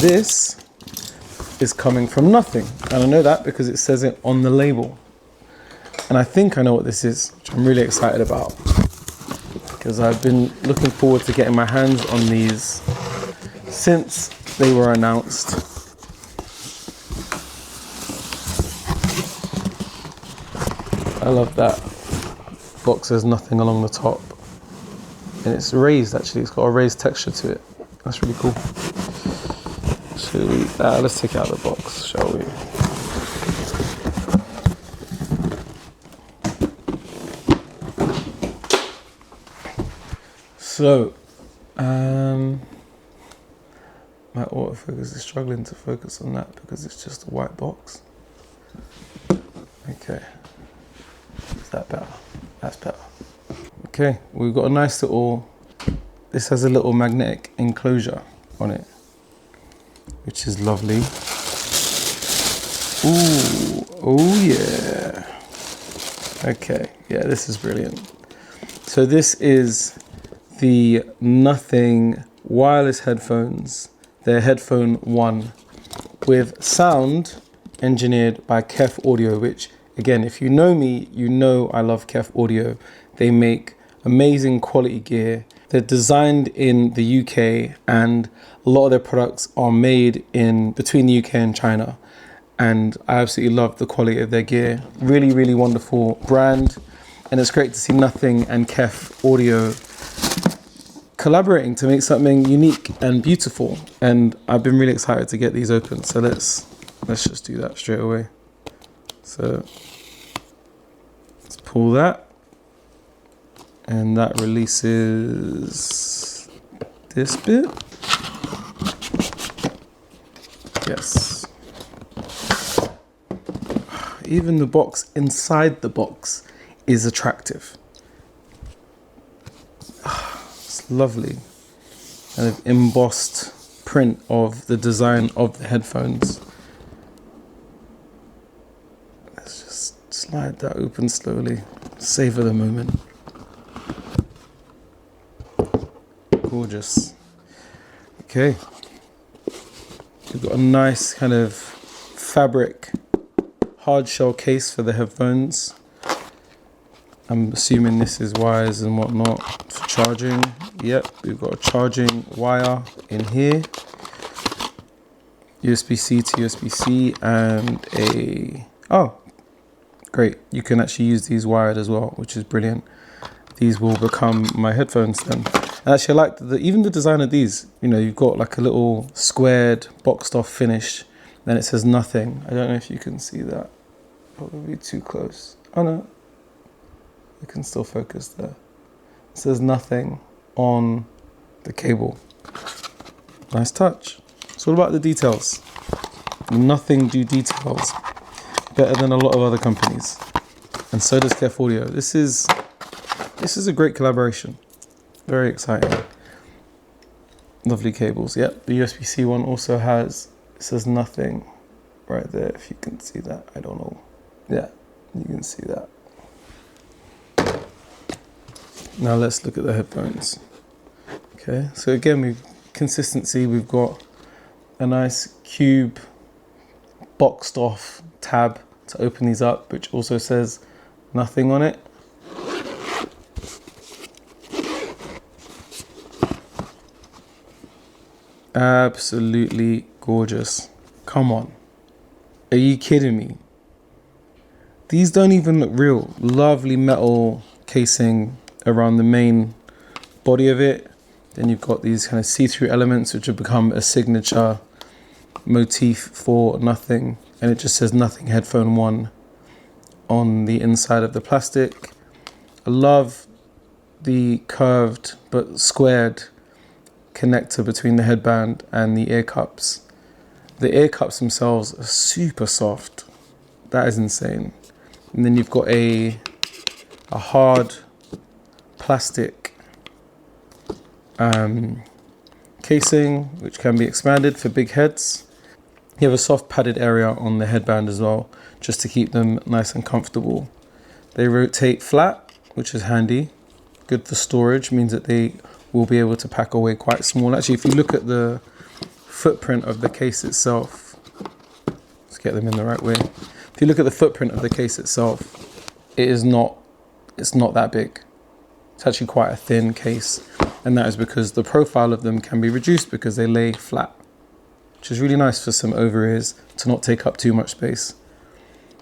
this is coming from Nothing. And I know that because it says it on the label. And I think I know what this is, which I'm really excited about, because I've been looking forward to getting my hands on these since they were announced. I love that box. There's nothing along the top, and it's raised. Actually, it's got a raised texture to it. That's really cool. Should we? Let's take out the box, shall we? So, my autofocus is struggling to focus on that because it's just a white box. Okay. Is that better? That's better. Okay, we've got a nice little, this has a little magnetic enclosure on it, which is lovely. Ooh, oh yeah. Okay, yeah, this is brilliant. So this is the Nothing wireless headphones. They're Headphone 1 with sound engineered by Kef Audio, which again, if you know me, you know I love Kef Audio. They make amazing quality gear. They're designed in the UK, and a lot of their products are made in between the UK and China. And I absolutely love the quality of their gear. Really, really wonderful brand. And it's great to see Nothing and Kef Audio collaborating to make something unique and beautiful. And I've been really excited to get these open. So let's just do that straight away. So let's pull that, and that releases this bit. Yes. Even the box inside the box is attractive. It's lovely. And an embossed print of the design of the headphones. Let's just slide that open slowly. Savor the moment. Gorgeous. Okay. We've got a nice kind of fabric hard shell case for the headphones. I'm assuming this is wires and whatnot for charging. Yep, we've got a charging wire in here. USB-C to USB-C and a... Oh, great. You can actually use these wired as well, which is brilliant. These will become my headphones then. And actually, I like even the design of these. You know, you've got like a little squared, boxed off finish. Then it says Nothing. I don't know if you can see that. Probably too close. Oh no. You can still focus there. It says Nothing on the cable. Nice touch. It's all about the details. Nothing do details better than a lot of other companies. And so does Kef Audio. This is a great collaboration. Very exciting. Lovely cables. Yep, the USB-C one also has, it says Nothing right there, if you can see that. I don't know. Yeah, you can see that. Now let's look at the headphones. Okay, so again, consistency, we've got a nice cube boxed off tab to open these up, which also says Nothing on it. Absolutely gorgeous. Come on. Are you kidding me? These don't even look real. Lovely metal casing around the main body of it. Then you've got these kind of see-through elements which have become a signature motif for Nothing. And it just says Nothing Headphone 1 on the inside of the plastic. I love the curved but squared connector between the headband and the ear cups. The ear cups themselves are super soft. That is insane. And then you've got a hard plastic casing which can be expanded for big heads. You have a soft padded area on the headband as well, just to keep them nice and comfortable. They rotate flat, which is handy. Good for storage, means that they will be able to pack away quite small. Actually, if you look at the footprint of the case itself, let's get them in the right way. If you look at the footprint of the case itself, it's not that big. It's actually quite a thin case, and that is because the profile of them can be reduced because they lay flat, which is really nice for some over ears to not take up too much space.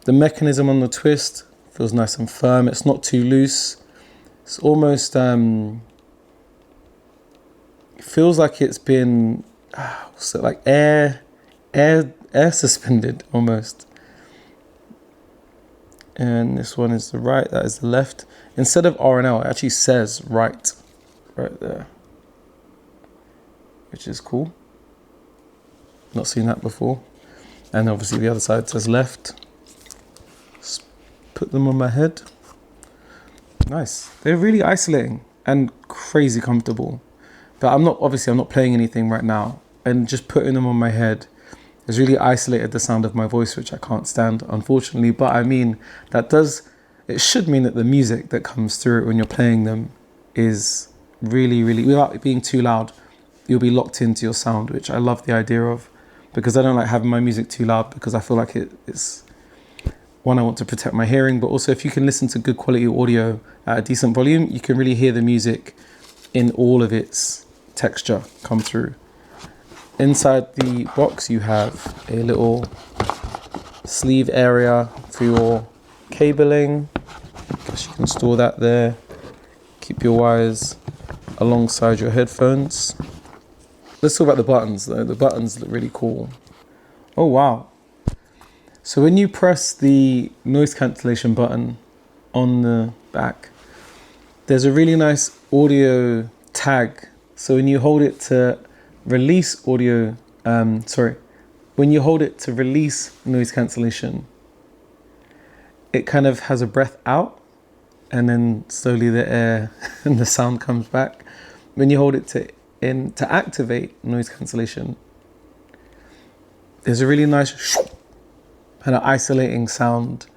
The mechanism on the twist feels nice and firm. It's not too loose. It's almost it feels like it's been like air suspended almost. And this one is the right, that is the left. Instead of R&L, it actually says right there, which is cool. Not seen that before. And obviously the other side says left. Just put them on my head. Nice. They're really isolating and crazy comfortable. But I'm not playing anything right now. And just putting them on my head has really isolated the sound of my voice, which I can't stand, unfortunately. But I mean, it should mean that the music that comes through it when you're playing them is really, really, without it being too loud, you'll be locked into your sound, which I love the idea of, because I don't like having my music too loud, because I feel like it's, one, I want to protect my hearing, but also if you can listen to good quality audio at a decent volume, you can really hear the music in all of its texture come through. Inside the box, you have a little sleeve area for your cabling. I guess you can store that there. Keep your wires alongside your headphones. Let's talk about the buttons though. The buttons look really cool. Oh wow. So when you press the noise cancellation button on the back, there's a really nice audio tag. So when you hold it to release audio, when you hold it to release noise cancellation, it kind of has a breath out, and then slowly the air and the sound comes back. When you hold it to activate noise cancellation, there's a really nice kind of isolating sound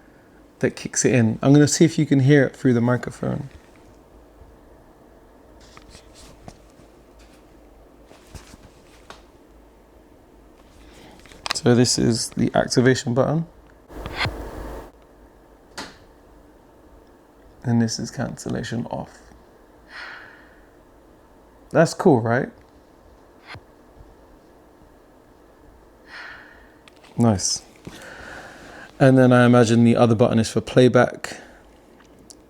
that kicks it in. I'm going to see if you can hear it through the microphone. So this is the activation button. And this is cancellation off. That's cool, right? Nice. And then I imagine the other button is for playback.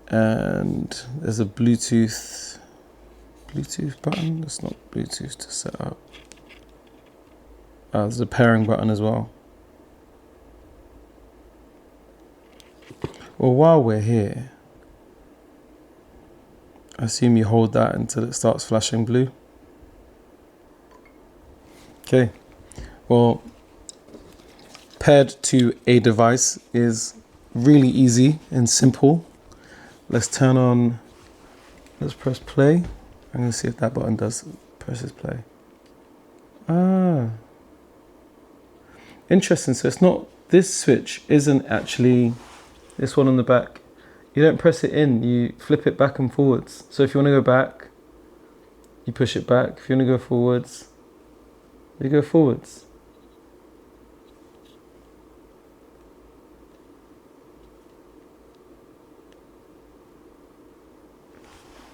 And there's a Bluetooth button. That's not Bluetooth to set up. There's a pairing button as well. Well, while we're here, I assume you hold that until it starts flashing blue. Okay. Well, paired to a device is really easy and simple. Let's press play. I'm going to see if that button presses play. Interesting. So it's not, this switch isn't actually this one on the back. You don't press it in, you flip it back and forwards. So if you want to go back, you push it back. If you want to go forwards, you go forwards.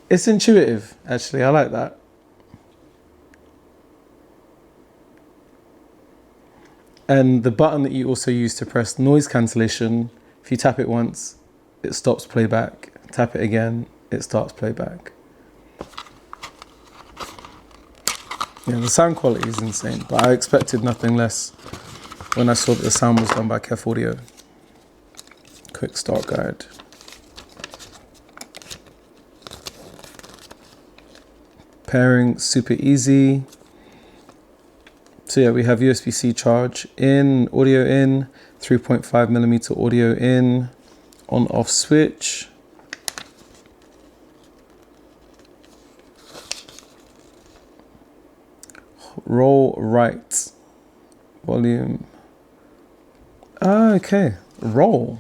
It's intuitive, actually. I like that. And the button that you also use to press noise cancellation, if you tap it once, it stops playback. Tap it again, it starts playback. Yeah, the sound quality is insane, but I expected nothing less when I saw that the sound was done by Kef Audio. Quick start guide. Pairing, super easy. So yeah, we have USB-C charge in, audio in, 3.5mm audio in, on-off switch. Roll right, volume. Okay, roll.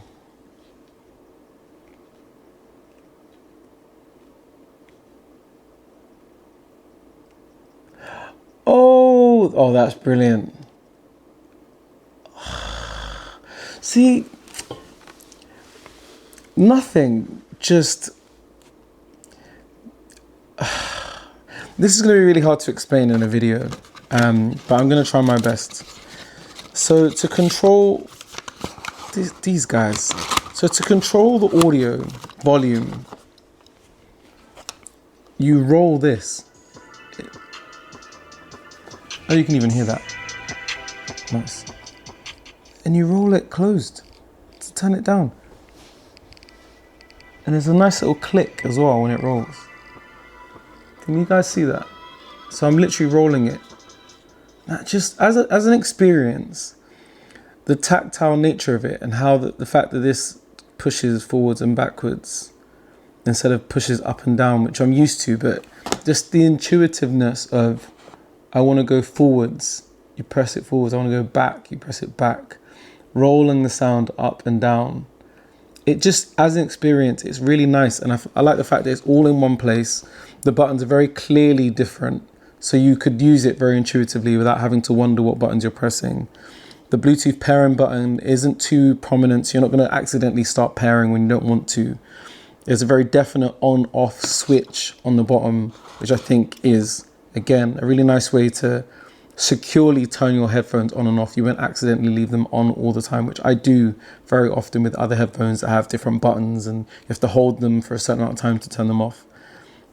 Oh, that's brilliant. See, nothing, just... This is going to be really hard to explain in a video, but I'm going to try my best. So to control these guys, so to control the audio volume, you roll this. Oh, you can even hear that. Nice. And you roll it closed to turn it down. And there's a nice little click as well when it rolls. Can you guys see that? So I'm literally rolling it. That just, as an experience, the tactile nature of it and how the fact that this pushes forwards and backwards instead of pushes up and down, which I'm used to, but just the intuitiveness of, I want to go forwards, you press it forwards, I want to go back, you press it back, rolling the sound up and down. It just, as an experience, it's really nice. And I like the fact that it's all in one place. The buttons are very clearly different, so you could use it very intuitively without having to wonder what buttons you're pressing. The Bluetooth pairing button isn't too prominent, so you're not going to accidentally start pairing when you don't want to. There's a very definite on-off switch on the bottom, which I think is, again, a really nice way to securely turn your headphones on and off. You won't accidentally leave them on all the time, which I do very often with other headphones that have different buttons and you have to hold them for a certain amount of time to turn them off.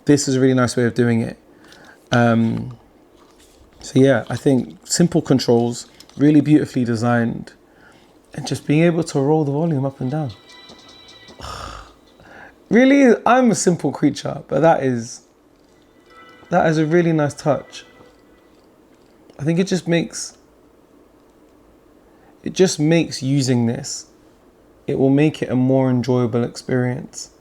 This is a really nice way of doing it. So yeah, I think simple controls, really beautifully designed, and just being able to roll the volume up and down. Really, I'm a simple creature, but that is a really nice touch. I think it just makes using this, it will make it a more enjoyable experience.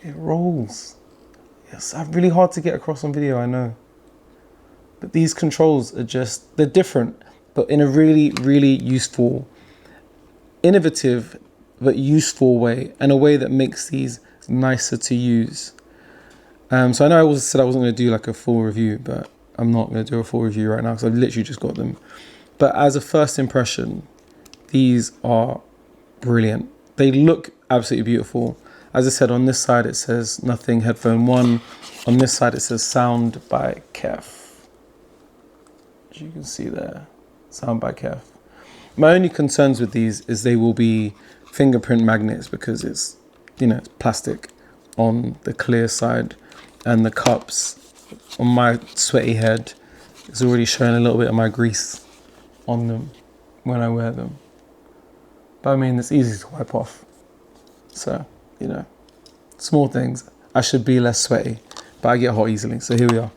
It rolls. Yes, it's really hard to get across on video, I know. But these controls are just, they're different, but in a really, really useful, innovative, but useful way, and a way that makes these nicer to use. So I know I also said I wasn't going to do like a full review, but I'm not going to do a full review right now because I've literally just got them. But as a first impression, these are brilliant. They look absolutely beautiful. As I said, on this side it says Nothing Headphone 1. On this side it says Sound by Kef. As you can see there, Sound by Kef. My only concerns with these is they will be fingerprint magnets because it's, it's plastic on the clear side. And the cups on my sweaty head is already showing a little bit of my grease on them when I wear them. But I mean, it's easy to wipe off. So, small things. I should be less sweaty, but I get hot easily. So here we are.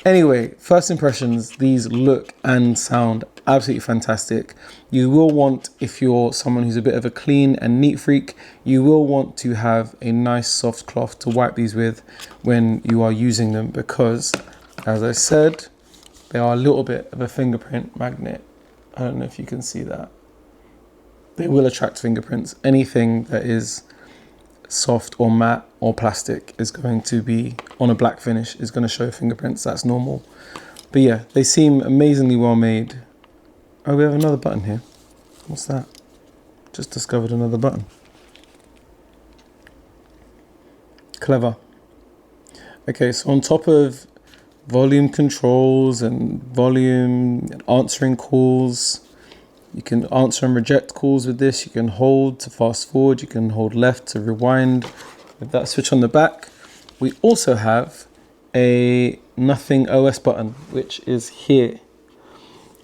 Anyway, first impressions, these look and sound absolutely fantastic. You will want, if you're someone who's a bit of a clean and neat freak, you will want to have a nice soft cloth to wipe these with when you are using them, because as I said, they are a little bit of a fingerprint magnet. I don't know if you can see that. They will attract fingerprints. Anything that is soft or matte or plastic is going to be on a black finish, is going to show fingerprints. That's normal. But yeah, they seem amazingly well made. Oh, we have another button here. What's that? Just discovered another button. Clever. Okay, so on top of volume controls and volume and answering calls, you can answer and reject calls with this. You can hold to fast forward. You can hold left to rewind. With that switch on the back, we also have a Nothing OS button, which is here.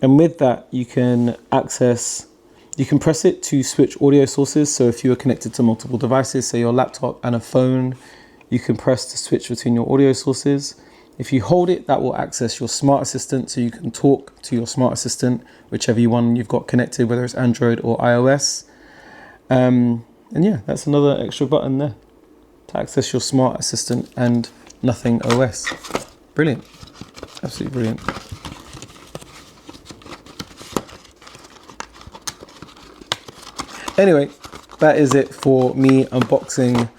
And with that, you can press it to switch audio sources. So if you are connected to multiple devices, say your laptop and a phone, you can press to switch between your audio sources. If you hold it, that will access your smart assistant, so you can talk to your smart assistant, whichever one you've got connected, whether it's Android or iOS. And yeah, that's another extra button there to access your smart assistant and Nothing OS. Brilliant. Absolutely brilliant. Anyway, that is it for me unboxing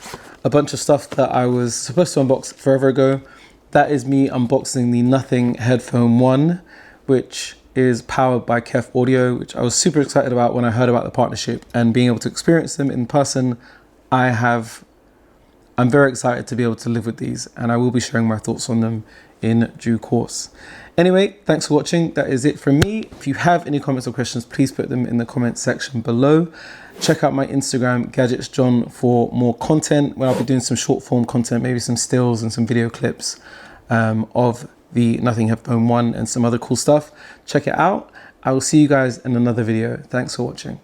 a bunch of stuff that I was supposed to unbox forever ago, that is me unboxing the Nothing Headphone 1, which is powered by Kef Audio, which I was super excited about when I heard about the partnership and being able to experience them in person. I'm very excited to be able to live with these, and I will be sharing my thoughts on them in due course. Anyway, thanks for watching. That is it from me. If you have any comments or questions, please put them in the comments section below. Check out my Instagram, Gadgets John, for more content, where I'll be doing some short form content, maybe some stills and some video clips of the Nothing Headphone 1 and some other cool stuff. Check it out. I will see you guys in another video. Thanks for watching.